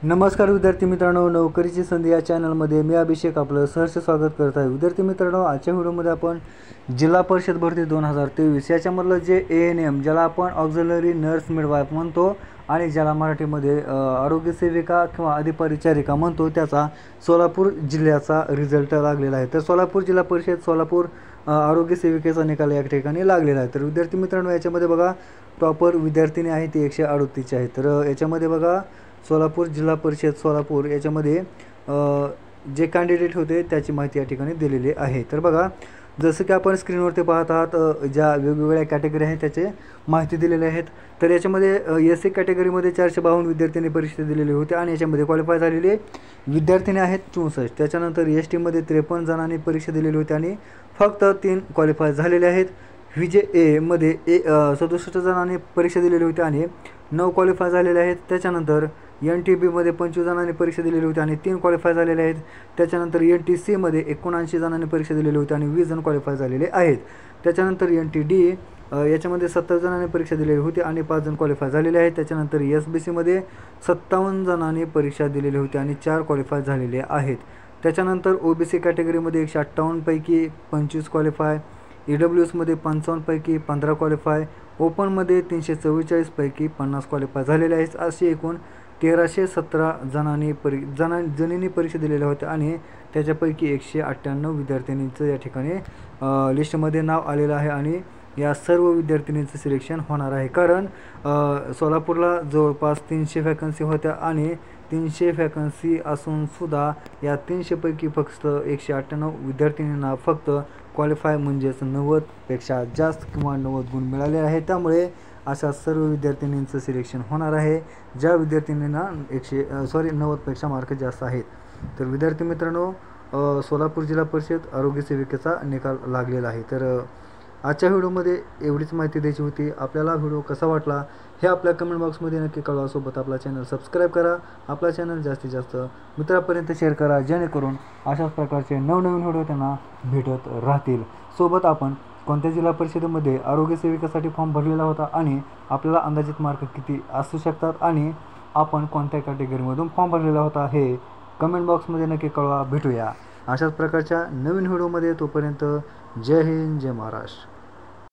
नमस्कार विद्यार्थी मित्रांनो, नोकरीची संधी या चॅनलमध्ये मी अभिषेक आपलं सहर्ष स्वागत करत आहे। विद्यार्थी मित्रांनो, आजच्या व्हिडिओमध्ये आपण जिल्हा परिषद भरती 2023 याच्यामधलं जे ANM ज्याला आपण ऑक्झिलरी नर्स मिडवाईफ म्हणतो आणि ज्याला मराठीमध्ये आरोग्य सेविका किंवा अधिपरिचारिका म्हणतो, त्याचा सोलापूर जिल्ह्याचा रिझल्ट लागलेला आहे। तर सोलापूर जिल्हा परिषद सोलापूर आरोग्य सेविकेचा निकाल या ठिकाणी लागलेला आहे। तर विद्यार्थी मित्रांनो, याच्यामध्ये बघा टॉपर विद्यार्थिनी आहे ती 138 आहे। तर याच्यामध्ये बघा सोलापूर जिल्हा परिषद सोलापूर याच्यामध्ये जे कॅन्डिडेट होते त्याची माहिती या ठिकाणी दिलेली आहे। तर बघा, जसं की आपण स्क्रीनवरती पाहत आहात, ज्या वेगवेगळ्या कॅटेगरी आहेत त्याचे माहिती दिलेले आहेत। तर याच्यामध्ये SC कॅटेगरीमध्ये 452 विद्यार्थ्यांनी परीक्षा दिलेली होती आणि याच्यामध्ये क्वालिफाय झालेले विद्यार्थी आहेत 64। त्याच्यानंतर ST मध्ये 53 जणांनी परीक्षा दिलेली होती आणि फक्त 3 क्वालिफाय झालेले आहेत। VJA मध्ये 67 जणांनी परीक्षा दिलेली होती आणि 9 क्वालिफाय झालेले आहेत। त्याच्यानंतर NTB मध्ये 25 जणांनी परीक्षा दिलेली होती आणि 3 क्वालिफाय झालेले आहेत। त्याच्यानंतर NTC मध्ये 79 जणांनी परीक्षा दिलेली होती आणि 20 जण क्वालिफाय झालेले आहेत। त्याच्यानंतर NTD याच्यामध्ये 70 जणांनी परीक्षा दिलेली होती आणि 5 जण क्वालिफाय झालेले आहेत। त्याच्यानंतर SBC मध्ये 57 जणांनी परीक्षा दिलेली होती आणि 4 क्वालिफाय झालेले आहेत। त्याच्यानंतर OBC कॅटेगरीमध्ये 158 पैकी 25 क्वालिफाय, EWS मध्ये 55 पैकी 15 क्वालिफाय, ओपनमध्ये 344 पैकी 50 क्वालिफाय झालेले आहेत। असे एकूण 1317 जणांनी परीक्षा दिलेल्या होत्या आणि त्याच्यापैकी 198 विद्यार्थिनींचं या ठिकाणी लिस्टमध्ये नाव आलेलं आहे आणि या सर्व विद्यार्थिनींचं सिलेक्शन होणार आहे। कारण सोलापूरला जवळपास 300 वॅकन्सी होत्या आणि 300 वॅकन्सी असून सुद्धा या 300 पैकी फक्त 198 विद्यार्थिनींना फक्त क्वालिफाय म्हणजेच 90 पेक्षा जास्त किंवा 90 गुण मिळाले आहेत। त्यामुळे अशा सर्व विद्यार्थिनींचं सिलेक्शन होणार आहे ज्या विद्यार्थिनींना 90 पेक्षा मार्क जास्त आहेत। तर विद्यार्थी मित्रांनो, सोलापूर जिल्हा परिषद आरोग्य सेविकेचा निकाल लागलेला आहे। तर आजच्या व्हिडिओमध्ये एवढीच माहिती द्यायची होती। आपल्याला व्हिडिओ कसा वाटला हे आपल्या कमेंट बॉक्समध्ये नक्की कळवा। सोबत आपला चॅनल सबस्क्राईब करा, आपला चॅनल जास्तीत जास्त मित्रांपर्यंत शेअर करा, जेणेकरून अशाच प्रकारचे नवनवीन व्हिडिओ त्यांना भेटत राहतील। सोबत आपण कोणत्या जिल्हा परिषदेमध्ये आरोग्य सेविकासाठी फॉर्म भरलेला होता आणि आपल्याला अंदाजित मार्क किती असू शकतात आणि आपण कोणत्या कॅटेगरीमधून फॉर्म भरलेला होता हे कमेंट बॉक्समध्ये नक्की कळवा। भेटूया अशाच प्रकारच्या नवीन व्हिडिओमध्ये। तोपर्यंत जय हिंद, जय महाराष्ट्र।